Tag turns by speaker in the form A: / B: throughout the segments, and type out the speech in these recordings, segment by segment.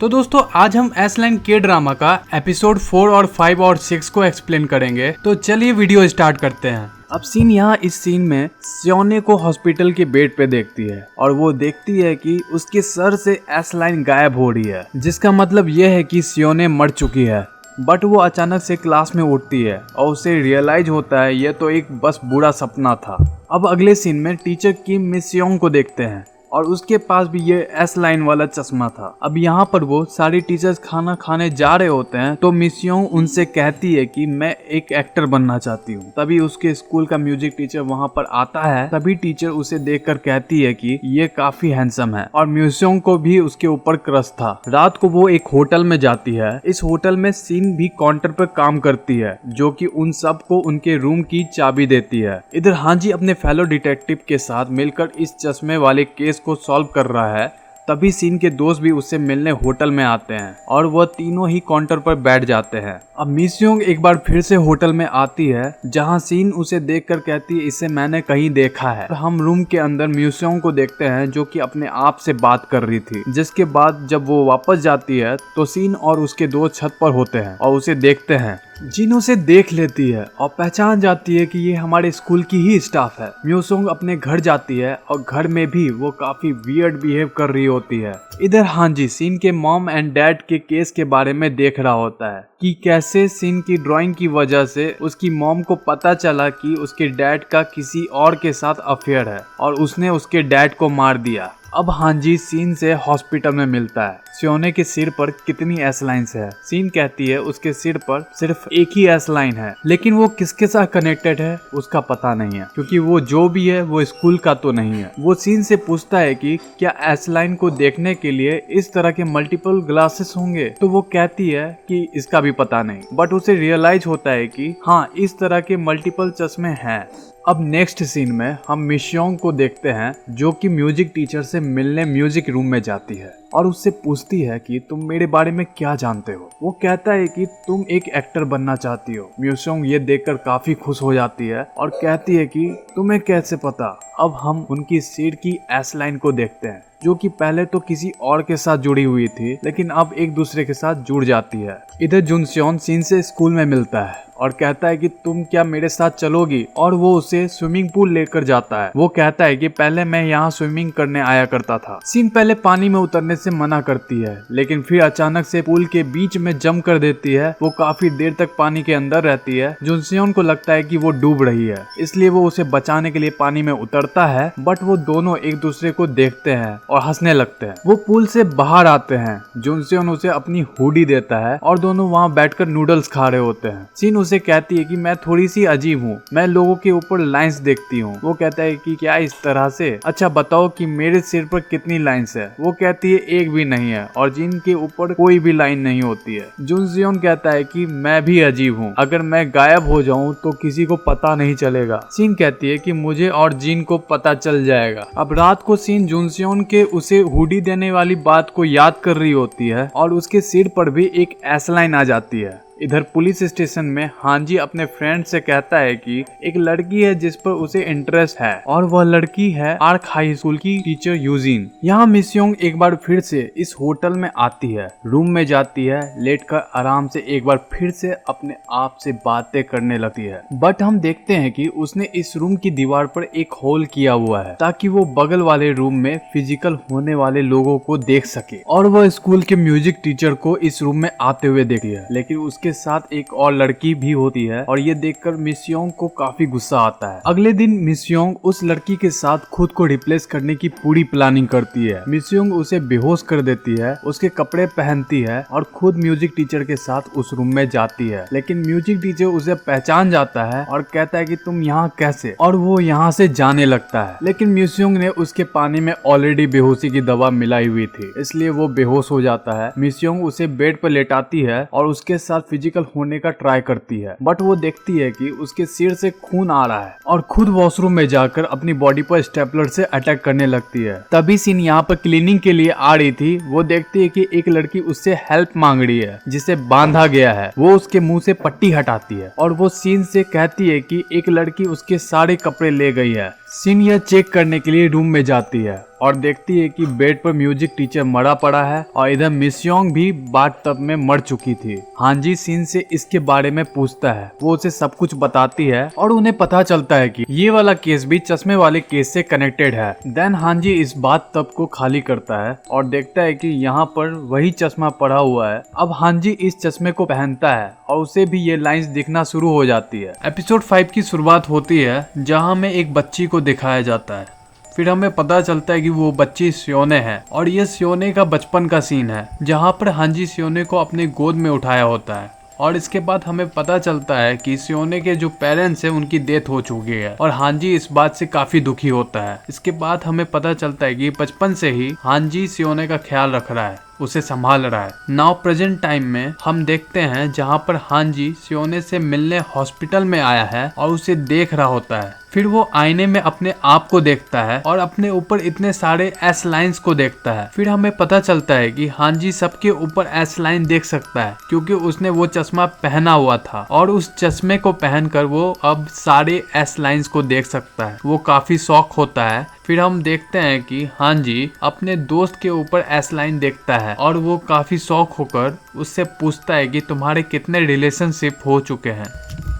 A: तो दोस्तों आज हम एस लाइन के ड्रामा का एपिसोड 4 और 5 और 6 को एक्सप्लेन करेंगे। तो चलिए वीडियो स्टार्ट करते हैं। अब सीन यहाँ इस सीन में सियोने को हॉस्पिटल के बेड पे देखती है और वो देखती है कि उसके सर से एस लाइन गायब हो रही है, जिसका मतलब ये है कि सियोने मर चुकी है। बट वो अचानक से क्लास में उठती है और उसे रियलाइज होता है ये तो एक बस बुरा सपना था। अब अगले सीन में टीचर किम मिस योंग को देखते हैं और उसके पास भी ये एस लाइन वाला चश्मा था। अब यहाँ पर वो सारी टीचर्स खाना खाने जा रहे होते हैं तो मिस योंग उनसे कहती है कि मैं एक एक्टर बनना चाहती हूँ। तभी उसके स्कूल का म्यूजिक टीचर वहाँ पर आता है। तभी टीचर उसे देखकर कहती है कि ये काफी हैंडसम है और मिस योंग को भी उसके ऊपर क्रश था। रात को वो एक होटल में जाती है। इस होटल में सीन भी काउंटर पर काम करती है जो कि उन सब को उनके रूम की चाबी देती है। इधर हांजी अपने फेलो डिटेक्टिव के साथ मिलकर इस चश्मे वाले केस को सॉल्व कर रहा है। तभी सीन के दोस्त भी उससे मिलने होटल में आते हैं और वह तीनों ही काउंटर पर बैठ जाते हैं। अब मिस योंग एक बार फिर से होटल में आती है जहां सीन उसे देखकर कहती है इसे मैंने कहीं देखा है। हम रूम के अंदर मिस योंग को देखते हैं जो कि अपने आप से बात कर रही थी। जिसके बाद जब वो वापस जाती है तो सीन और उसके दोस्त छत पर होते हैं और उसे देखते हैं। जिन उसे देख लेती है और पहचान जाती है कि ये हमारे स्कूल की ही स्टाफ है। मिस योंग अपने घर जाती है और घर में भी वो काफी वियर्ड बिहेव कर रही होती है। इधर हांजी सीन के मॉम एंड डैड के केस के बारे में देख रहा होता है कि कैसे सीन की ड्राइंग की वजह से उसकी मॉम को पता चला कि उसके डैड का किसी और के साथ अफेयर है और उसने उसके डैड को मार दिया। अब हांजी सीन से हॉस्पिटल में मिलता है। सियोने के सिर पर कितनी एस लाइन्स है? सीन कहती है उसके सिर पर सिर्फ एक ही एस लाइन है, लेकिन वो किसके साथ कनेक्टेड है उसका पता नहीं है क्योंकि वो जो भी है वो स्कूल का तो नहीं है। वो सीन से पूछता है कि क्या एस लाइन को देखने के लिए इस तरह के मल्टीपल ग्लासेस होंगे? तो वो कहती है कि इसका भी पता नहीं। बट उसे रियलाइज होता है कि हाँ इस तरह के मल्टीपल चश्मे हैं। अब नेक्स्ट सीन में हम मिस योंग को देखते हैं जो कि म्यूजिक टीचर से मिलने म्यूजिक रूम में जाती है और उससे पूछती है कि तुम मेरे बारे में क्या जानते हो? वो कहता है कि तुम एक एक्टर बनना चाहती हो। मिस योंग ये देखकर काफी खुश हो जाती है और कहती है कि तुम्हें कैसे पता? अब हम उनकी सिर की एस लाइन को देखते हैं जो कि पहले तो किसी और के साथ जुड़ी हुई थी लेकिन अब एक दूसरे के साथ जुड़ जाती है। इधर जुनसियोन सीन से स्कूल में मिलता है और कहता है कि तुम क्या मेरे साथ चलोगी? और वो उसे स्विमिंग पूल लेकर जाता है। वो कहता है कि पहले मैं यहाँ स्विमिंग करने आया करता था। सीन पहले पानी में उतरने से मना करती है लेकिन फिर अचानक से पूल के बीच में जंप कर देती है। वो काफी देर तक पानी के अंदर रहती है। जुनसियोन को लगता है कि वो डूब रही है, इसलिए वो उसे बचाने के लिए पानी में उतरता है। बट वो दोनों एक दूसरे को देखते हैं और हंसने लगते हैं। वो पूल से बाहर आते हैं। जुनसियोन उसे अपनी हुडी देता है और दोनों वहाँ बैठकर नूडल्स खा रहे होते हैं। सीन उसे कहती है कि मैं थोड़ी सी अजीब हूँ, मैं लोगों के ऊपर लाइंस देखती हूँ। वो कहता है कि क्या इस तरह से? अच्छा बताओ कि मेरे सिर पर कितनी लाइंस है? वो कहती है एक भी नहीं है और जिन के ऊपर कोई भी लाइन नहीं होती है। जुनसियोन कहता है कि मैं भी अजीब हूँ, अगर मैं गायब हो जाऊँ तो किसी को पता नहीं चलेगा। सीन कहती है कि मुझे और जिन को पता चल जाएगा। अब रात को सीन जुनसियोन के उसे हुडी देने वाली बात को याद कर रही होती है और उसके सिर पर भी एक एस लाइन आ जाती है। इधर पुलिस स्टेशन में हांजी अपने फ्रेंड से कहता है कि एक लड़की है जिस पर उसे इंटरेस्ट है और वह लड़की है आर्क हाई स्कूल की टीचर यूजिन। यहाँ मिस योंग एक बार फिर से इस होटल में आती है, रूम में जाती है, लेटकर आराम से एक बार फिर से अपने आप से बातें करने लगती है। बट हम देखते हैं कि उसने इस रूम की दीवार पर एक होल किया हुआ है ताकि वो बगल वाले रूम में फिजिकल होने वाले लोगों को देख सके और वह स्कूल के म्यूजिक टीचर को इस रूम में आते हुए देखती है। लेकिन उसके साथ एक और लड़की भी होती है और ये देखकर मिस योंग को काफी गुस्सा आता है। अगले दिन मिस योंग उस लड़की के साथ खुद को रिप्लेस करने की पूरी प्लानिंग करती है। मिस योंग उसे बेहोश कर देती है, उसके कपड़े पहनती है और खुद म्यूजिक टीचर के साथ उस रूम में जाती है। लेकिन म्यूजिक टीचर उसे पहचान जाता है और कहता है कि तुम यहाँ कैसे? और वो यहाँ से जाने लगता है। लेकिन मिस योंग ने उसके पानी में ऑलरेडी बेहोशी की दवा मिलाई हुई थी, इसलिए वो बेहोश हो जाता है। मिस योंग उसे बेड पर लेटाती है और उसके साथ फिजिकल होने का ट्राई करती है। बट वो देखती है कि उसके सिर से खून आ रहा है और खुद वॉशरूम में जाकर अपनी बॉडी पर स्टेपलर से अटैक करने लगती है। तभी सीन यहाँ पर क्लीनिंग के लिए आ रही थी। वो देखती है कि एक लड़की उससे हेल्प मांग रही है जिसे बांधा गया है। वो उसके मुंह से पट्टी हटाती है और वो सीन से कहती है कि एक लड़की उसके सारे कपड़े ले गई है। सीन यह चेक करने के लिए रूम में जाती है और देखती है कि बेड पर म्यूजिक टीचर मरा पड़ा है और इधर मिस योंग भी बाथटब में मर चुकी थी। हांजी सीन से इसके बारे में पूछता है, वो उसे सब कुछ बताती है और उन्हें पता चलता है कि ये वाला केस भी चश्मे वाले केस से कनेक्टेड है। देन हांजी इस बाथटब को खाली करता है और देखता है कि यहाँ पर वही चश्मा पड़ा हुआ है। अब हांजी इस चश्मे को पहनता है और उसे भी ये लाइंस दिखना शुरू हो जाती है। एपिसोड 5 की शुरुआत होती है जहाँ हमें एक बच्ची को दिखाया जाता है। फिर हमें पता चलता है कि वो बच्ची स्योने है और ये स्योने का बचपन का सीन है जहाँ पर हांजी स्योने को अपने गोद में उठाया होता है। और इसके बाद हमें पता चलता है कि स्योने के जो पेरेंट्स हैं उनकी डेथ हो चुकी है और हांजी इस बात से काफी दुखी होता है। इसके बाद हमें पता चलता है कि बचपन से ही हांजी स्योने का ख्याल रख रहा है, उसे संभाल रहा है। नाउ प्रेजेंट टाइम में हम देखते हैं जहाँ पर हांजी स्योने से मिलने हॉस्पिटल में आया है और उसे देख रहा होता है। फिर वो आईने में अपने आप को देखता है और अपने ऊपर इतने सारे एस लाइन्स को देखता है। फिर हमें पता चलता है कि हांजी सबके ऊपर एस लाइन देख सकता है क्योंकि उसने वो चश्मा पहना हुआ था और उस चश्मे को पहनकर वो अब सारे एस लाइन्स को देख सकता है। वो काफी शौक होता है। फिर हम देखते हैं कि हांजी अपने दोस्त के ऊपर एस लाइन देखता है और वो काफी शौक होकर उससे पूछता है कि तुम्हारे कितने रिलेशनशिप हो चुके हैं,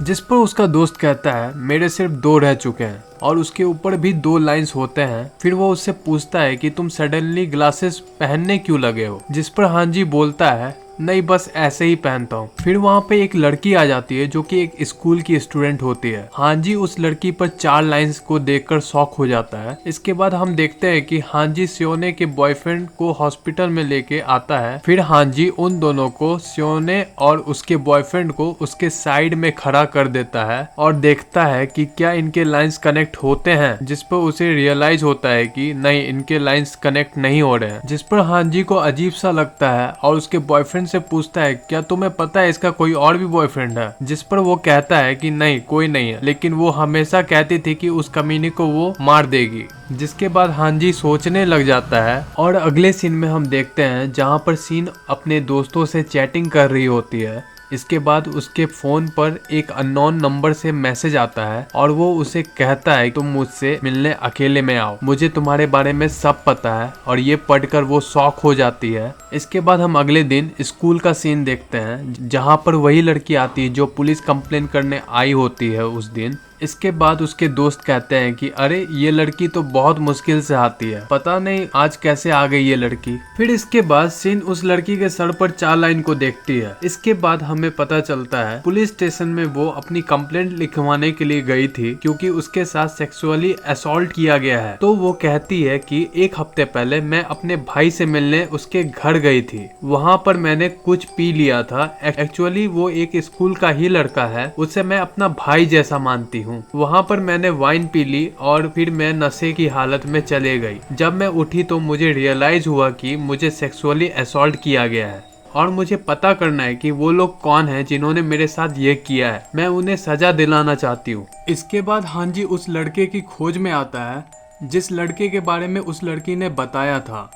A: जिस पर उसका दोस्त कहता है मेरे सिर्फ 2 रह चुके हैं और उसके ऊपर भी 2 लाइंस होते हैं। फिर वो उससे पूछता है कि तुम सडनली ग्लासेस पहनने क्यों लगे हो, जिस पर हांजी बोलता है नहीं बस ऐसे ही पहनता हूँ। फिर वहाँ पे एक लड़की आ जाती है जो कि एक स्कूल की स्टूडेंट होती है। हांजी उस लड़की पर 4 लाइंस को देखकर शॉक हो जाता है। इसके बाद हम देखते हैं कि हांजी स्योने के बॉयफ्रेंड को हॉस्पिटल में लेके आता है। फिर हांजी उन दोनों को, स्योने और उसके बॉयफ्रेंड को, उसके साइड में खड़ा कर देता है और देखता है कि क्या इनके लाइंस कनेक्ट होते हैं, जिस पर उसे रियलाइज होता है कि नहीं, इनके लाइंस कनेक्ट नहीं हो रहे हैं। जिस पर हांजी को अजीब सा लगता है और उसके बॉयफ्रेंड से पूछता है क्या तुम्हें पता है इसका कोई और भी बॉयफ्रेंड है, जिस पर वो कहता है कि नहीं कोई नहीं है, लेकिन वो हमेशा कहती थी कि उस कमीनी को वो मार देगी। जिसके बाद हांजी सोचने लग जाता है और अगले सीन में हम देखते हैं जहाँ पर सीन अपने दोस्तों से चैटिंग कर रही होती है। इसके बाद उसके फोन पर एक अननोन नंबर से मैसेज आता है और वो उसे कहता है तुम मुझसे मिलने अकेले में आओ, मुझे तुम्हारे बारे में सब पता है। और ये पढ़कर वो शॉक हो जाती है। इसके बाद हम अगले दिन स्कूल का सीन देखते हैं जहाँ पर वही लड़की आती है जो पुलिस कंप्लेन करने आई होती है उस दिन। इसके बाद उसके दोस्त कहते हैं कि अरे ये लड़की तो बहुत मुश्किल से आती है, पता नहीं आज कैसे आ गई ये लड़की। फिर इसके बाद सीन उस लड़की के सर पर 4 लाइन को देखती है। इसके बाद हमें पता चलता है पुलिस स्टेशन में वो अपनी कंप्लेंट लिखवाने के लिए गई थी क्योंकि उसके साथ सेक्सुअली असॉल्ट किया गया है। तो वो कहती है कि 1 हफ्ते पहले मैं अपने भाई से मिलने उसके घर गई थी, वहाँ पर मैंने कुछ पी लिया था। एक्चुअली वो एक स्कूल का ही लड़का है, उसे मैं अपना भाई जैसा मानती हूँ। वहाँ पर मैंने वाइन पी ली और फिर मैं नशे की हालत में चले गई। जब मैं उठी तो मुझे रियलाइज हुआ कि मुझे सेक्सुअली असॉल्ट किया गया है और मुझे पता करना है कि वो लोग कौन हैं जिन्होंने मेरे साथ ये किया है। मैं उन्हें सजा दिलाना चाहती हूँ। इसके बाद हांजी उस लड़के की खोज में आता है जिस लड़के के बारे में उस लड़की ने बताया था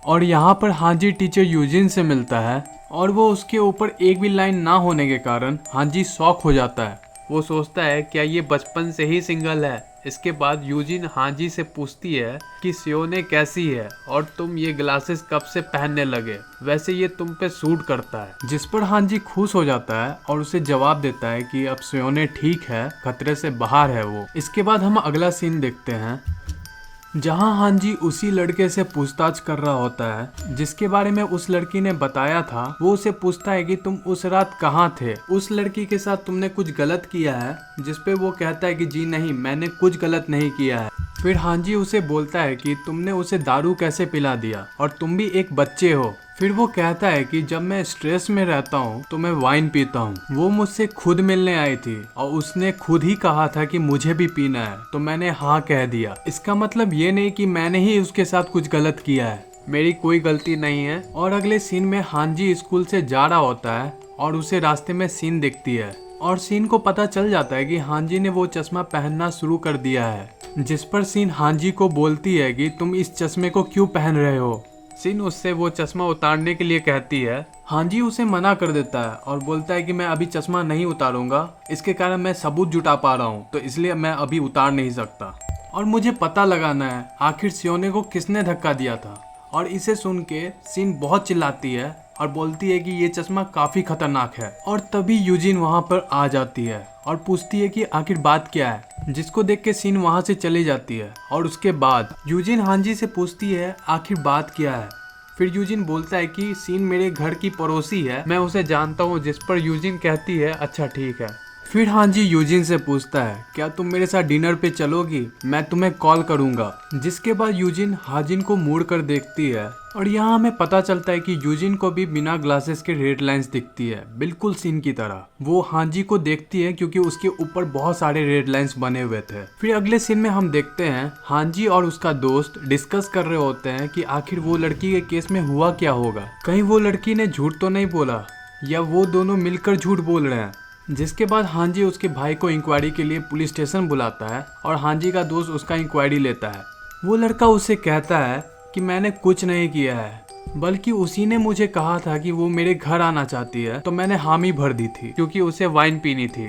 A: और यहाँ पर हांजी टीचर यूजिन से मिलता है और वो उसके ऊपर एक भी लाइन ना होने के कारण हांजी शॉक हो जाता है। वो सोचता है क्या ये बचपन से ही सिंगल है। इसके बाद यूजिन हांजी से पूछती है कि स्योने कैसी है और तुम ये ग्लासेस कब से पहनने लगे, वैसे ये तुम पे सूट करता है। जिस पर हांजी खुश हो जाता है और उसे जवाब देता है कि अब स्योने ठीक है, खतरे से बाहर है वो। इसके बाद हम अगला सीन देखते हैं जहां हांजी उसी लड़के से पूछताछ कर रहा होता है जिसके बारे में उस लड़की ने बताया था। वो उसे पूछता है कि तुम उस रात कहाँ थे, उस लड़की के साथ तुमने कुछ गलत किया है, जिस पे वो कहता है कि जी नहीं, मैंने कुछ गलत नहीं किया है। फिर हांजी उसे बोलता है कि तुमने उसे दारू कैसे पिला दिया और तुम भी एक बच्चे हो। फिर वो कहता है कि जब मैं स्ट्रेस में रहता हूँ तो मैं वाइन पीता हूँ। वो मुझसे खुद मिलने आई थी और उसने खुद ही कहा था कि मुझे भी पीना है, तो मैंने हाँ कह दिया। इसका मतलब ये नहीं कि मैंने ही उसके साथ कुछ गलत किया है, मेरी कोई गलती नहीं है। और अगले सीन में हांजी स्कूल से जा रहा होता है और उसे रास्ते में सीन दिखती है और सीन को पता चल जाता है कि हांजी ने वो चश्मा पहनना शुरू कर दिया है। जिस पर सीन हांजी को बोलती है कि तुम इस चश्मे को क्यों पहन रहे हो। सीन उससे वो चश्मा उतारने के लिए कहती है। हांजी उसे मना कर देता है और बोलता है कि मैं अभी चश्मा नहीं उतारूंगा, इसके कारण मैं सबूत जुटा पा रहा हूँ, तो इसलिए मैं अभी उतार नहीं सकता और मुझे पता लगाना है आखिर सियोने को किसने धक्का दिया था। और इसे सुन के सीन बहुत चिल्लाती है और बोलती है कि ये चश्मा काफी खतरनाक है। और तभी यूजिन वहाँ पर आ जाती है और पूछती है कि आखिर बात क्या है, जिसको देख के सीन वहाँ से चली जाती है। और उसके बाद यूजिन हांजी से पूछती है आखिर बात क्या है। फिर यूजिन बोलता है कि सीन मेरे घर की पड़ोसी है, मैं उसे जानता हूँ, जिस पर यूजिन कहती है अच्छा ठीक है। फिर हांजी यूजिन से पूछता है क्या तुम मेरे साथ डिनर पे चलोगी, मैं तुम्हें कॉल करूंगा। जिसके बाद यूजिन हाजिन को मुड़ कर देखती है और यहाँ हमें पता चलता है कि यूजिन को भी बिना ग्लासेस के रेड लाइंस दिखती है, बिल्कुल सीन की तरह। वो हांजी को देखती है क्योंकि उसके ऊपर बहुत सारे रेड लाइंस बने हुए थे। फिर अगले सीन में हम देखते हैं हांजी और उसका दोस्त डिस्कस कर रहे होते हैं कि आखिर वो लड़की के केस में हुआ क्या होगा, कहीं वो लड़की ने झूठ तो नहीं बोला या वो दोनों मिलकर झूठ बोल रहे हैं। जिसके बाद हांजी उसके भाई को इंक्वायरी के लिए पुलिस स्टेशन बुलाता है और हांजी का दोस्त उसका इंक्वायरी लेता है। वो लड़का उसे कहता है कि मैंने कुछ नहीं किया है, बल्कि उसी ने मुझे कहा था कि वो मेरे घर आना चाहती है, तो मैंने हामी भर दी थी क्योंकि उसे वाइन पीनी थी।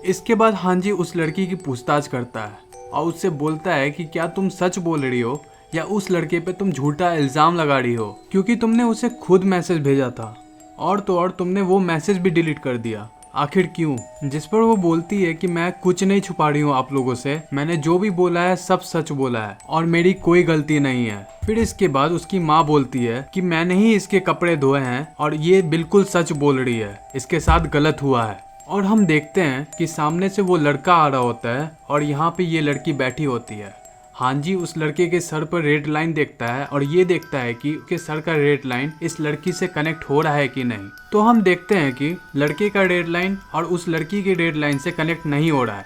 A: इसके बाद हांजी उस लड़की की पूछताछ करता है और उससे बोलता है कि क्या तुम सच बोल रही हो या उस लड़के पे तुम झूठा इल्जाम लगा रही हो, क्योंकि तुमने उसे खुद मैसेज भेजा था और तो और तुमने वो मैसेज भी डिलीट कर दिया, आखिर क्यों। जिस पर वो बोलती है कि मैं कुछ नहीं छुपा रही हूँ आप लोगों से, मैंने जो भी बोला है सब सच बोला है और मेरी कोई गलती नहीं है। फिर इसके बाद उसकी माँ बोलती है कि मैंने ही इसके कपड़े धोए हैं और ये बिल्कुल सच बोल रही है, इसके साथ गलत हुआ है। और हम देखते हैं कि सामने से वो लड़का आ रहा होता है और यहाँ पे ये लड़की बैठी होती है। हांजी उस लड़के के सर पर रेड लाइन देखता है और ये देखता है कि उसके सर का रेड लाइन इस लड़की से कनेक्ट हो रहा है कि नहीं। तो हम देखते हैं कि लड़के का रेड लाइन और उस लड़की के रेड लाइन से कनेक्ट नहीं हो रहा है।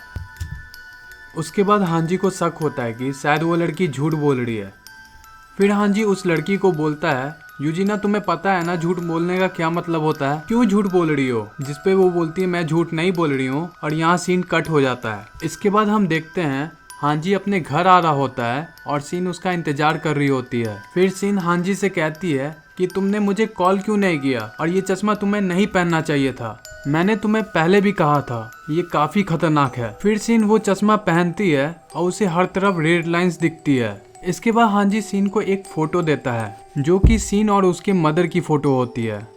A: उसके बाद हांजी को शक होता है कि शायद वो लड़की झूठ बोल रही है। फिर हांजी उस लड़की को बोलता है यूजिना तुम्हें पता है ना झूठ बोलने का क्या मतलब होता है, क्यों झूठ बोल रही हो। जिस पे वो बोलती है मैं झूठ नहीं बोल रही हूँ और यहाँ सीन कट हो जाता है। इसके बाद हम देखते हैं हांजी अपने घर आ रहा होता है और सीन उसका इंतजार कर रही होती है। फिर सीन हांजी से कहती है कि तुमने मुझे कॉल क्यों नहीं किया और ये चश्मा तुम्हें नहीं पहनना चाहिए था, मैंने तुम्हें पहले भी कहा था, ये काफी खतरनाक है। फिर सीन वो चश्मा पहनती है और उसे हर तरफ रेड लाइंस दिखती है। इसके बाद हांजी सीन को एक फोटो देता है जो कि सीन और उसके मदर की फोटो होती है।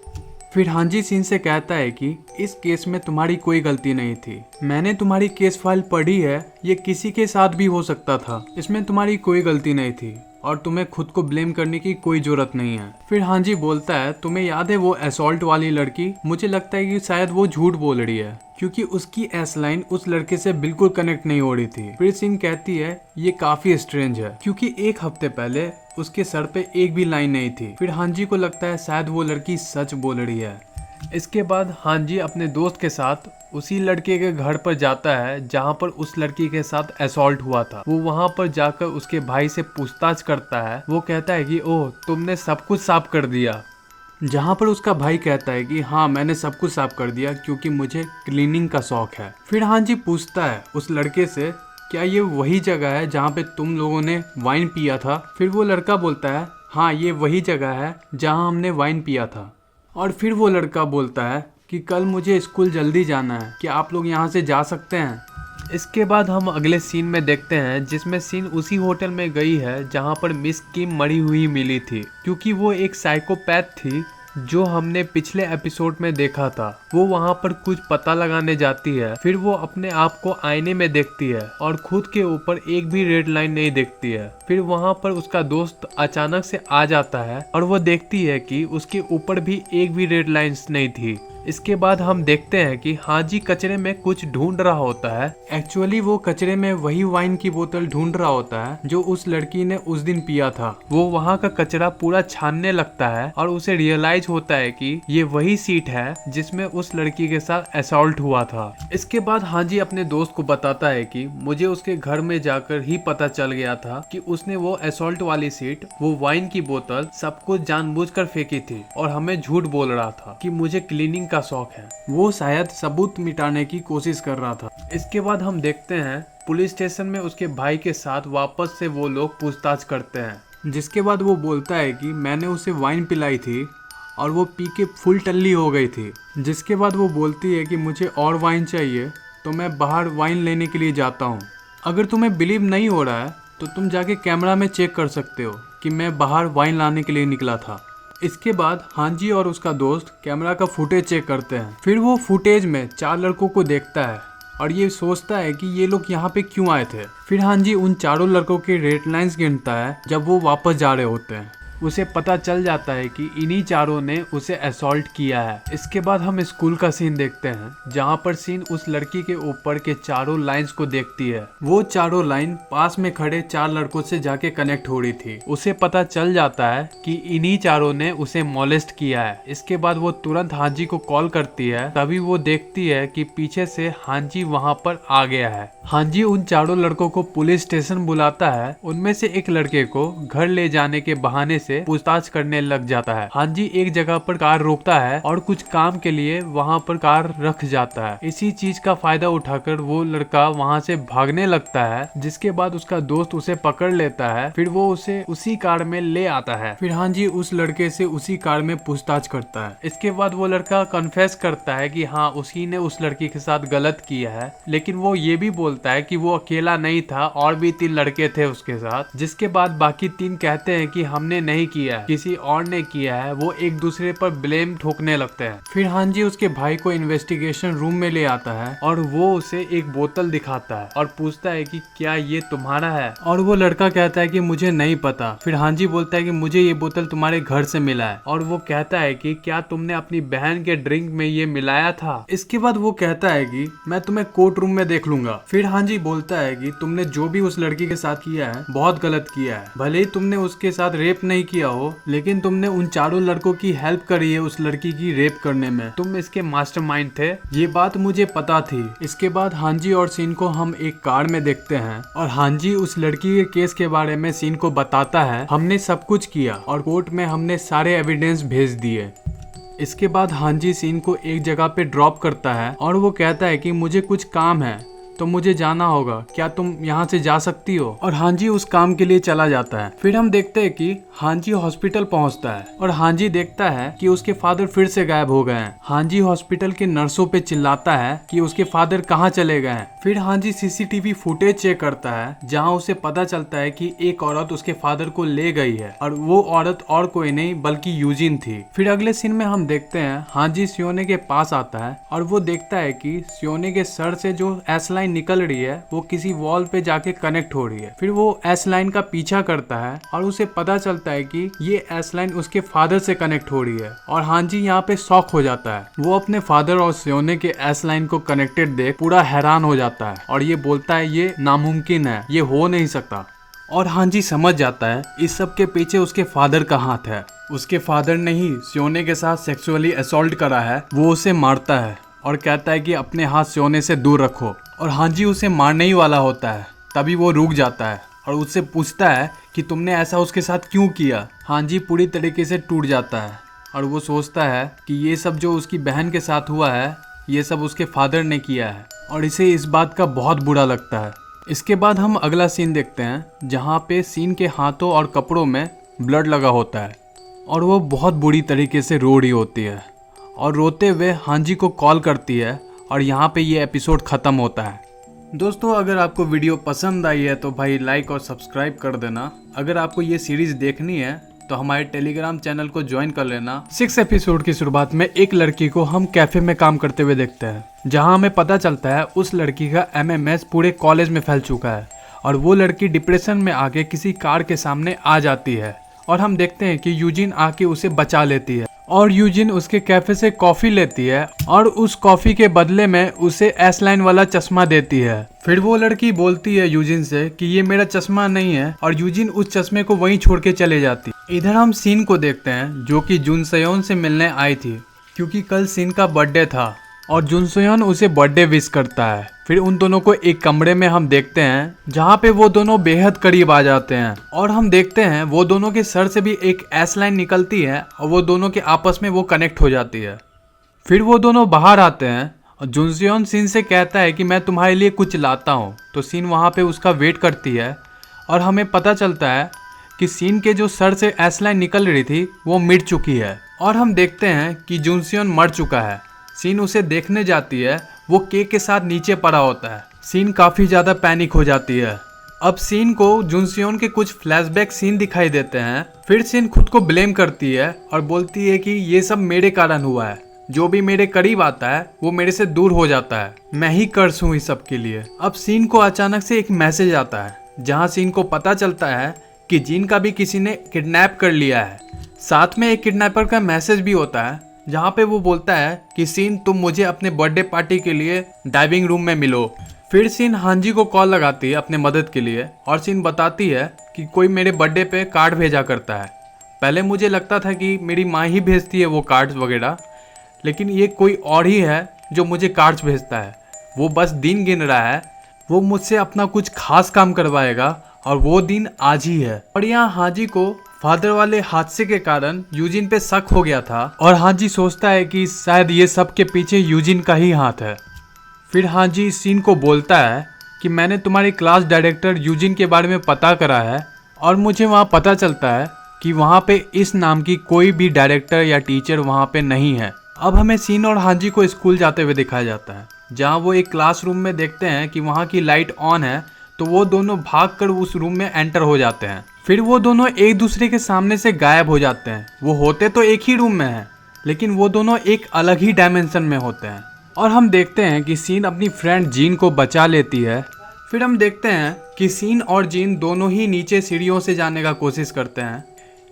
A: फिर हांजी सीन से कहता है कि इस केस में तुम्हारी कोई गलती नहीं थी, मैंने तुम्हारी केस फाइल पढ़ी है, ये किसी के साथ भी हो सकता था, इसमें तुम्हारी कोई गलती नहीं थी और तुम्हें खुद को ब्लेम करने की कोई जरूरत नहीं है। फिर हांजी बोलता है तुम्हें याद है वो असॉल्ट वाली लड़की, मुझे लगता है कि शायद वो झूठ बोल रही है क्योंकि उसकी एस लाइन उस लड़के से बिल्कुल कनेक्ट नहीं हो रही थी। फिर सीन कहती है ये काफी स्ट्रेंज है क्योंकि एक हफ्ते पहले उसके सर पे एक भी लाइन नहीं थी। फिर हांजी को लगता है शायद वो लड़की सच बोल रही है। इसके बाद हांजी अपने दोस्त के साथ उसी लड़के के घर पर जाता है जहां पर उस लड़की के साथ असॉल्ट हुआ था। वो वहां पर जाकर उसके भाई से पूछताछ करता है। वो कहता है कि ओह तुमने सब कुछ साफ कर दिया, जहां पर उसका भाई कहता है कि हाँ मैंने सब कुछ साफ कर दिया क्योंकि मुझे क्लीनिंग का शौक है। फिर हांजी पूछता है उस लड़के से क्या ये वही जगह है जहाँ पे तुम लोगों ने वाइन पिया था। फिर वो लड़का बोलता है हाँ ये वही जगह है जहाँ हमने वाइन पिया था। और फिर वो लड़का बोलता है कि कल मुझे स्कूल जल्दी जाना है, क्या आप लोग यहाँ से जा सकते हैं। इसके बाद हम अगले सीन में देखते हैं जिसमें सीन उसी होटल में गई है जहाँ पर मिस किम मरी हुई मिली थी, क्योंकि वो एक साइकोपैथ थी जो हमने पिछले एपिसोड में देखा था। वो वहाँ पर कुछ पता लगाने जाती है। फिर वो अपने आप को आईने में देखती है और खुद के ऊपर एक भी रेड लाइन नहीं दिखती है। फिर वहाँ पर उसका दोस्त अचानक से आ जाता है और वो देखती है कि उसके ऊपर भी एक भी रेड लाइंस नहीं थी। इसके बाद हम देखते हैं कि हांजी कचरे में कुछ ढूंढ रहा होता है। एक्चुअली वो कचरे में वही वाइन की बोतल ढूंढ रहा होता है जो उस लड़की ने उस दिन पिया था। वो वहाँ का कचरा पूरा छानने लगता है और उसे रियलाइज होता है कि ये वही सीट है जिसमें उस लड़की के साथ असॉल्ट हुआ था। इसके बाद हांजी अपने दोस्त को बताता है कि मुझे उसके घर में जाकर ही पता चल गया था कि उसने वो असॉल्ट वाली सीट, वो वाइन की बोतल सब कुछ जानबूझकर फेंकी थी और हमें झूठ बोल रहा था कि मुझे क्लीनिंग का शौक है। वो शायद सबूत मिटाने की कोशिश कर रहा था। इसके बाद हम देखते हैं पुलिस स्टेशन में उसके भाई के साथ वापस से वो लोग पूछताछ करते हैं जिसके बाद वो बोलता है कि मैंने उसे वाइन पिलाई थी और वो पी के फुल टल्ली हो गई थी। जिसके बाद वो बोलती है कि मुझे और वाइन चाहिए, तो मैं बाहर वाइन लेने के लिए जाता हूँ। अगर तुम्हें बिलीव नहीं हो रहा है तो तुम जाके कैमरा में चेक कर सकते हो कि मैं बाहर वाइन लाने के लिए निकला था। इसके बाद हांजी और उसका दोस्त कैमरा का फुटेज चेक करते हैं। फिर वो फुटेज में 4 लड़कों को देखता है और ये सोचता है कि ये लोग यहाँ पे क्यों आए थे। फिर हांजी उन चारों लड़कों के रेड लाइन्स गिनता है जब वो वापस जा रहे होते हैं। उसे पता चल जाता है कि इन्हीं चारों ने उसे असॉल्ट किया है। इसके बाद हम स्कूल का सीन देखते हैं जहाँ पर सीन उस लड़की के ऊपर के चारों लाइंस को देखती है। वो चारों लाइन पास में खड़े 4 लड़कों से जाके कनेक्ट हो रही थी। उसे पता चल जाता है कि इन्हीं चारों ने उसे मॉलेस्ट किया है। इसके बाद वो तुरंत हांजी को कॉल करती है। तभी वो देखती है कि पीछे से हांजी वहाँ पर आ गया है। हांजी उन चारों लड़कों को पुलिस स्टेशन बुलाता है। उनमें से एक लड़के को घर ले जाने के बहाने से पूछताछ करने लग जाता है। हांजी एक जगह पर कार रोकता है और कुछ काम के लिए वहाँ पर कार रख जाता है। इसी चीज का फायदा उठाकर वो लड़का वहाँ से भागने लगता है। जिसके बाद उसका दोस्त उसे पकड़ लेता है। फिर वो उसे उसी कार में ले आता है। फिर हांजी उस लड़के से उसी कार में पूछताछ करता है। इसके बाद वो लड़का कन्फेस करता है कि हाँ, उसी ने उस लड़की के साथ गलत किया है। लेकिन वो ये भी बोलता है कि वो अकेला नहीं था, और भी 3 लड़के थे उसके साथ। जिसके बाद बाकी 3 कहते हैं कि हमने नहीं किया, किसी और ने किया है। वो एक दूसरे पर ब्लेम ठोकने लगते हैं। फिर हांजी उसके भाई को इन्वेस्टिगेशन रूम में ले आता है और वो उसे एक बोतल दिखाता है और पूछता है कि क्या ये तुम्हारा है। और वो लड़का कहता है कि मुझे नहीं पता। फिर हांजी बोलता है कि मुझे ये बोतल तुम्हारे घर से मिला है। और वो कहता है कि क्या तुमने अपनी बहन के ड्रिंक में ये मिलाया था। इसके बाद वो कहता है कि मैं तुम्हें कोर्ट रूम में देख लूंगा। फिर हांजी बोलता है कि तुमने जो भी उस लड़की के साथ किया है बहुत गलत किया है। भले ही तुमने उसके साथ रेप नहीं किया हो, लेकिन तुमने उन चारों लड़कों की हेल्प करी है उस लड़की की रेप करने में। तुम इसके मास्टरमाइंड थे, ये बात मुझे पता थी। इसके बाद हांजी और सीन को हम एक कार में देखते हैं और हांजी उस लड़की के केस के बारे में सीन को बताता है। हमने सब कुछ किया और कोर्ट में हमने सारे एविडेंस भेज दिए। इसके बाद हांजी सीन को एक जगह पे ड्रॉप करता है और वो कहता है कि मुझे कुछ काम है तो मुझे जाना होगा, क्या तुम यहाँ से जा सकती हो। और हांजी उस काम के लिए चला जाता है। फिर हम देखते हैं कि हांजी हॉस्पिटल पहुँचता है और हांजी देखता है कि उसके फादर फिर से गायब हो गए हैं। हांजी हॉस्पिटल के नर्सों पे चिल्लाता है कि उसके फादर कहाँ चले गए हैं। फिर हांजी सीसीटीवी फुटेज चेक करता है जहाँ उसे पता चलता है कि एक औरत उसके फादर को ले गई है और वो औरत और कोई नहीं बल्कि यूजिन थी। फिर अगले सीन में हम देखते हैं हांजी सियोने के पास आता है और वो देखता है कि सियोने के सर से जो एस लाइन निकल रही है वो किसी वॉल पे जाके कनेक्ट हो रही है। फिर वो एस लाइन का पीछा करता है और उसे पता चलता है कि ये एस लाइन उसके फादर से कनेक्ट हो रही है। और हांजी यहाँ पे शॉक हो जाता है। वो अपने फादर और सियोने के एस लाइन को कनेक्टेड देख पूरा हैरान हो जाता है और ये बोलता है ये नामुमकिन है, ये हो नहीं सकता। और हांजी समझ जाता है इस सब के पीछे उसके फादर का हाथ है। उसके फादर ने ही सियोने के साथ सेक्सुअली असॉल्ट करा है। वो उसे मारता है और कहता है कि अपने हाथ सियोने से दूर रखो। और हांजी उसे मारने ही वाला होता है, तभी वो रुक जाता है और उससे पूछता है कि तुमने ऐसा उसके साथ क्यों किया। हांजी पूरी तरीके से टूट जाता है और वो सोचता है कि ये सब जो उसकी बहन के साथ हुआ है ये सब उसके फादर ने किया है और इसे इस बात का बहुत बुरा लगता है। इसके बाद हम अगला सीन देखते हैं जहाँ पे सीन के हाथों और कपड़ों में ब्लड लगा होता है और वो बहुत बुरी तरीके से रो रही होती है और रोते हुए हांजी को कॉल करती है और यहाँ पे ये एपिसोड ख़त्म होता है। दोस्तों, अगर आपको वीडियो पसंद आई है तो भाई लाइक और सब्सक्राइब कर देना। अगर आपको ये सीरीज़ देखनी है तो हमारे टेलीग्राम चैनल को ज्वाइन कर लेना। 6 एपिसोड की शुरुआत में एक लड़की को हम कैफे में काम करते हुए देखते हैं जहाँ हमें पता चलता है उस लड़की का MMS पूरे कॉलेज में फैल चुका है और वो लड़की डिप्रेशन में आके किसी कार के सामने आ जाती है और हम देखते हैं कि यूजिन आके उसे बचा लेती है और यूजिन उसके कैफे से कॉफी लेती है और उस कॉफी के बदले में उसे एस लाइन वाला चश्मा देती है। फिर वो लड़की बोलती है यूजिन से कि ये मेरा चश्मा नहीं है और यूजिन उस चश्मे को वहीं छोड़ के चले जाती। इधर हम सीन को देखते हैं जो कि जुन सयोन से मिलने आई थी क्योंकि कल सीन का बर्थडे था और जुन सयोन उसे बर्थडे विश करता है। फिर उन दोनों को एक कमरे में हम देखते हैं जहाँ पे वो दोनों बेहद करीब आ जाते हैं और हम देखते हैं वो दोनों के सर से भी एक एस लाइन निकलती है और वो दोनों के आपस में वो कनेक्ट हो जाती है। फिर वो दोनों बाहर आते हैं और जुन सयोन सीन से कहता है कि मैं तुम्हारे लिए कुछ लाता हूँ, तो सीन वहाँ पे उसका वेट करती है और हमें पता चलता है कि सीन के जो सर से एस-लाइन निकल रही थी वो मिट चुकी है और हम देखते हैं कि जुनसियोन मर चुका है। सीन उसे देखने जाती है, वो के साथ नीचे पड़ा होता है। सीन काफ़ी ज़्यादा पैनिक हो जाती है। अब सीन को जुनसियोन के कुछ फ्लैशबैक सीन दिखाई देते हैं। फिर सीन खुद को ब्लेम करती है और बोलती है कि ये सब मेरे कारण हुआ है, जो भी मेरे करीब आता है वो मेरे से दूर हो जाता है, मैं ही कर्स हूँ इस सब के लिए। अब सीन को अचानक से एक मैसेज आता है जहाँ सीन को पता चलता है कि जिन का भी किसी ने किडनैप कर लिया है। साथ में एक किडनैपर का मैसेज भी होता है जहाँ पे वो बोलता है कि सीन तुम मुझे अपने बर्थडे पार्टी के लिए डाइविंग रूम में मिलो। फिर सीन हांजी को कॉल लगाती है अपने मदद के लिए और सीन बताती है कि कोई मेरे बर्थडे पे कार्ड भेजा करता है। पहले मुझे लगता था कि मेरी माँ ही भेजती है वो कार्ड्स वगैरह, लेकिन ये कोई और ही है जो मुझे कार्ड्स भेजता है। वो बस दिन गिन रहा है, वो मुझसे अपना कुछ खास काम करवाएगा और वो दिन आज ही है। और यहाँ हांजी को फादर वाले हादसे के कारण यूजिन पे शक हो गया था और हांजी सोचता है कि शायद ये सब के पीछे यूजिन का ही हाथ है। फिर हांजी सीन को बोलता है कि मैंने तुम्हारे क्लास डायरेक्टर यूजिन के बारे में पता करा है और मुझे वहाँ पता चलता है कि वहाँ पे इस नाम की कोई भी डायरेक्टर या टीचर वहाँ पे नहीं है। अब हमें सीन और हांजी को स्कूल जाते हुए दिखाया जाता है जहाँ वो एक क्लासरूम में देखते हैं कि वहाँ की लाइट ऑन है, तो वो दोनों भागकर उस रूम में एंटर हो जाते हैं। फिर वो दोनों एक दूसरे के सामने से गायब हो जाते हैं। वो होते तो एक ही रूम में हैं, लेकिन वो दोनों एक अलग ही डायमेंशन में होते हैं। और हम देखते हैं कि सीन अपनी फ्रेंड जीन को बचा लेती है। फिर हम देखते हैं कि सीन और जीन दोनों ही नीचे सीढ़ियों से जाने का कोशिश करते हैं,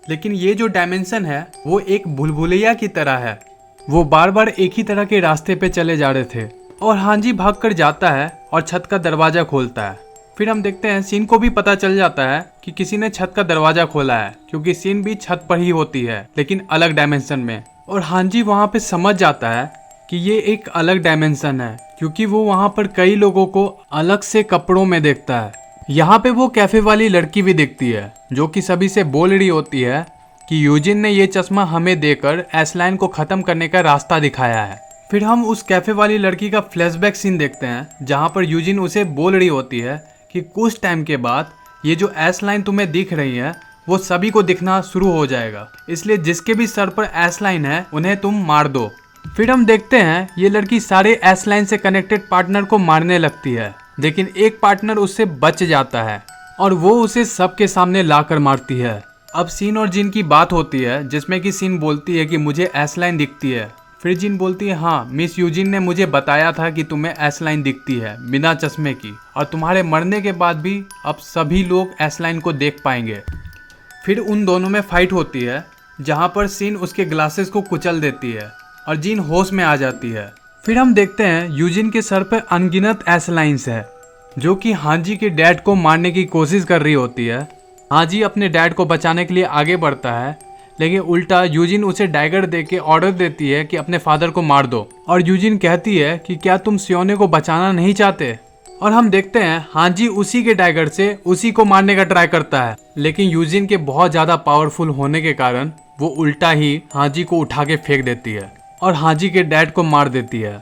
A: लेकिन ये जो डायमेंशन है वो एक भूलभुलैया की तरह है। वो बार बार एक ही तरह के रास्ते पे चले जा रहे थे और हांजी भागकर जाता है और छत का दरवाजा खोलता है। फिर हम देखते हैं सीन को भी पता चल जाता है कि किसी ने छत का दरवाजा खोला है, क्योंकि सीन भी छत पर ही होती है लेकिन अलग डायमेंशन में। और हांजी वहाँ पे समझ जाता है कि ये एक अलग डायमेंशन है, क्योंकि वो वहाँ पर कई लोगों को अलग से कपड़ों में देखता है। यहाँ पे वो कैफे वाली लड़की भी दिखती है जो कि सभी से बोल रही होती है कि यूजिन ने ये चश्मा हमें देकर एस-लाइन को खत्म करने का रास्ता दिखाया है। फिर हम उस कैफे वाली लड़की का फ्लैशबैक सीन देखते हैं जहाँ पर यूजिन उसे बोल रही होती है कि कुछ टाइम के बाद ये जो एस-लाइन तुम्हें दिख रही है वो सभी को दिखना शुरू हो जाएगा, इसलिए जिसके भी सर पर एस-लाइन है उन्हें तुम मार दो। फिर हम देखते हैं ये लड़की सारे एस-लाइन से कनेक्टेड पार्टनर को मारने लगती है, लेकिन एक पार्टनर उससे बच जाता है और वो उसे सबके सामने लाकर मारती है। अब सीन और जिन की बात होती है जिसमें कि सीन बोलती है कि मुझे एस-लाइन दिखती है। फिर जिन बोलती है हाँ, मिस यूजिन ने मुझे बताया था कि तुम्हें एस-लाइन दिखती है बिना चश्मे की, और तुम्हारे मरने के बाद भी अब सभी लोग एस-लाइन को देख पाएंगे। फिर उन दोनों में फाइट होती है जहाँ पर सीन उसके ग्लासेस को कुचल देती है और जिन होश में आ जाती है। फिर हम देखते हैं यूजिन के सर पर अनगिनत एस-लाइन्स है जो कि हांजी के डैड को मारने की कोशिश कर रही होती है। हांजी अपने डैड को बचाने के लिए आगे बढ़ता है, लेकिन उल्टा यूजिन उसे डैगर देके ऑर्डर देती है कि अपने फादर को मार दो। और यूजिन कहती है कि क्या तुम सियोने को बचाना नहीं चाहते। और हम देखते हैं हांजी उसी के डैगर से उसी को मारने का ट्राई करता है, लेकिन यूजिन के बहुत ज्यादा पावरफुल होने के कारण वो उल्टा ही हांजी को उठा के फेंक देती है और हांजी के डैड को मार देती है।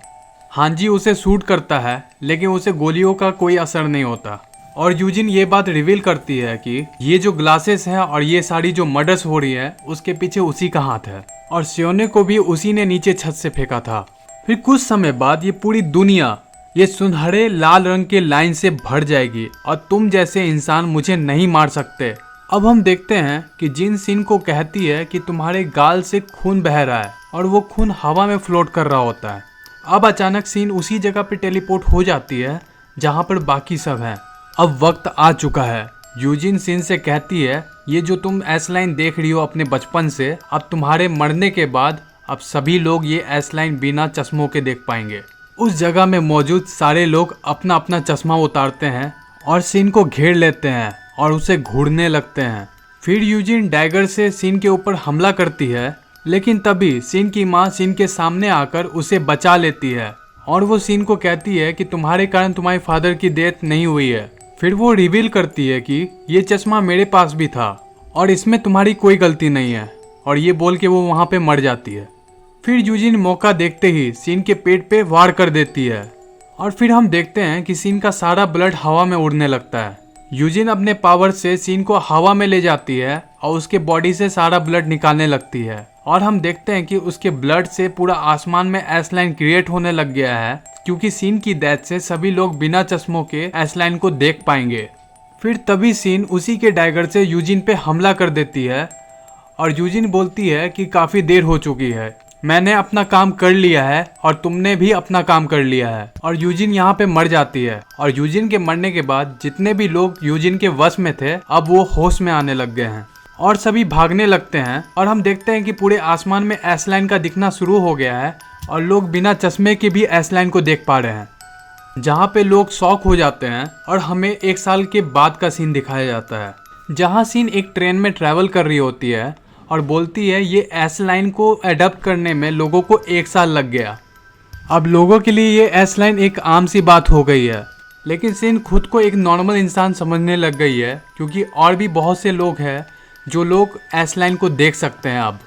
A: हांजी उसे शूट करता है, लेकिन उसे गोलियों का कोई असर नहीं होता। और यूजिन ये बात रिवील करती है कि ये जो ग्लासेस हैं और ये सारी जो मर्डर्स हो रही है उसके पीछे उसी का हाथ है, और सियोने को भी उसी ने नीचे छत से फेंका था। फिर कुछ समय बाद ये पूरी दुनिया ये सुनहरे लाल रंग के लाइन से भर जाएगी और तुम जैसे इंसान मुझे नहीं मार सकते। अब हम देखते हैं कि जिन सीन को कहती है कि तुम्हारे गाल से खून बह रहा है, और वो खून हवा में फ्लोट कर रहा होता है। अब अचानक सीन उसी जगह पे टेलीपोर्ट हो जाती है जहाँ पर बाकी सब हैं। अब वक्त आ चुका है। यूजिन सीन से कहती है ये जो तुम एस-लाइन देख रही हो अपने बचपन से, अब तुम्हारे मरने के बाद अब सभी लोग ये एस-लाइन बिना चश्मों के देख पाएंगे। उस जगह में मौजूद सारे लोग अपना अपना चश्मा उतारते हैं और सीन को घेर लेते हैं और उसे घूरने लगते हैं। फिर यूजिन डैगर से सीन के ऊपर हमला करती है, लेकिन तभी सीन की माँ सीन के सामने आकर उसे बचा लेती है और वो सीन को कहती है कि तुम्हारे कारण तुम्हारे फादर की डेथ नहीं हुई है। फिर वो रिवील करती है कि ये चश्मा मेरे पास भी था और इसमें तुम्हारी कोई गलती नहीं है, और ये बोल के वो वहाँ पे मर जाती है। फिर यूजिन मौका देखते ही सीन के पेट पे वार कर देती है और फिर हम देखते हैं कि सीन का सारा ब्लड हवा में उड़ने लगता है। यूजिन अपने पावर से सीन को हवा में ले जाती है और उसके बॉडी से सारा ब्लड निकालने लगती है और हम देखते हैं कि उसके ब्लड से पूरा आसमान में एस लाइन क्रिएट होने लग गया है, क्योंकि सीन की डेथ से सभी लोग बिना चश्मों के एस लाइन को देख पाएंगे। फिर तभी सीन उसी के डैगर से यूजिन पे हमला कर देती है और यूजिन बोलती है कि काफी देर हो चुकी है, मैंने अपना काम कर लिया है और तुमने भी अपना काम कर लिया है। और यूजिन यहाँ पे मर जाती है और यूजिन के मरने के बाद जितने भी लोग यूजिन के वश में थे अब वो होश में आने लग गए हैं और सभी भागने लगते हैं। और हम देखते हैं कि पूरे आसमान में एस लाइन का दिखना शुरू हो गया है और लोग बिना चश्मे के भी एस लाइन को देख पा रहे हैं, जहाँ पे लोग शॉक हो जाते हैं। और हमें 1 साल के बाद का सीन दिखाया जाता है, जहाँ सीन एक ट्रेन में ट्रैवल कर रही होती है और बोलती है ये एस लाइन को एडप्ट करने में लोगों को 1 साल लग गया। अब लोगों के लिए ये एस लाइन एक आम सी बात हो गई है, लेकिन सीन खुद को एक नॉर्मल इंसान समझने लग गई है, क्योंकि और भी बहुत से लोग हैं जो लोग एस लाइन को देख सकते हैं। अब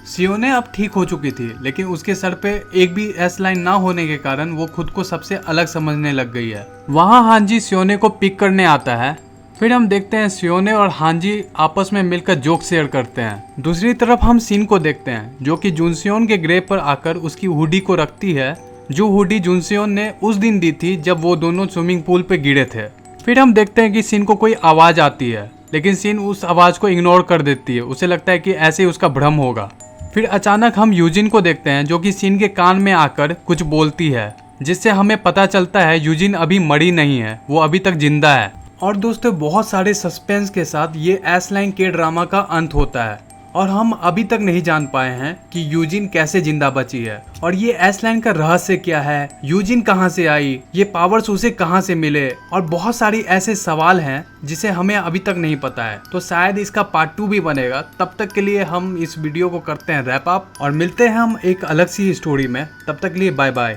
A: सियोने अब ठीक हो चुकी थी, लेकिन उसके सर पे एक भी एस लाइन ना होने के कारण वो खुद को सबसे अलग समझने लग गई है। वहाँ हांजी सियोने को पिक करने आता है। फिर हम देखते हैं सियोने और हांजी आपस में मिलकर जोक शेयर करते हैं। दूसरी तरफ हम सीन को देखते हैं जो कि जुनसियोन के ग्रेव पर आकर उसकी हुडी को रखती है, जो हुडी जुनसियोन ने उस दिन दी थी जब वो दोनों स्विमिंग पूल पे गिरे थे। फिर हम देखते हैं कि सीन को कोई आवाज आती है, लेकिन सीन उस आवाज को इग्नोर कर देती है, उसे लगता है कि ऐसे ही उसका भ्रम होगा। फिर अचानक हम यूजिन को देखते हैं जो कि सीन के कान में आकर कुछ बोलती है, जिससे हमें पता चलता है यूजिन अभी मरी नहीं है, वो अभी तक जिंदा है। और दोस्तों बहुत सारे सस्पेंस के साथ ये एस लाइन के ड्रामा का अंत होता है और हम अभी तक नहीं जान पाए हैं कि यूजिन कैसे जिंदा बची है और ये एस लाइन का रहस्य क्या है, यूजिन कहाँ से आई, ये पावर्स उसे कहाँ से मिले, और बहुत सारी ऐसे सवाल हैं जिसे हमें अभी तक नहीं पता है। तो शायद इसका पार्ट 2 भी बनेगा। तब तक के लिए हम इस वीडियो को करते हैं रैप अप और मिलते हैं हम एक अलग सी स्टोरी में। तब तक के लिए बाय बाय।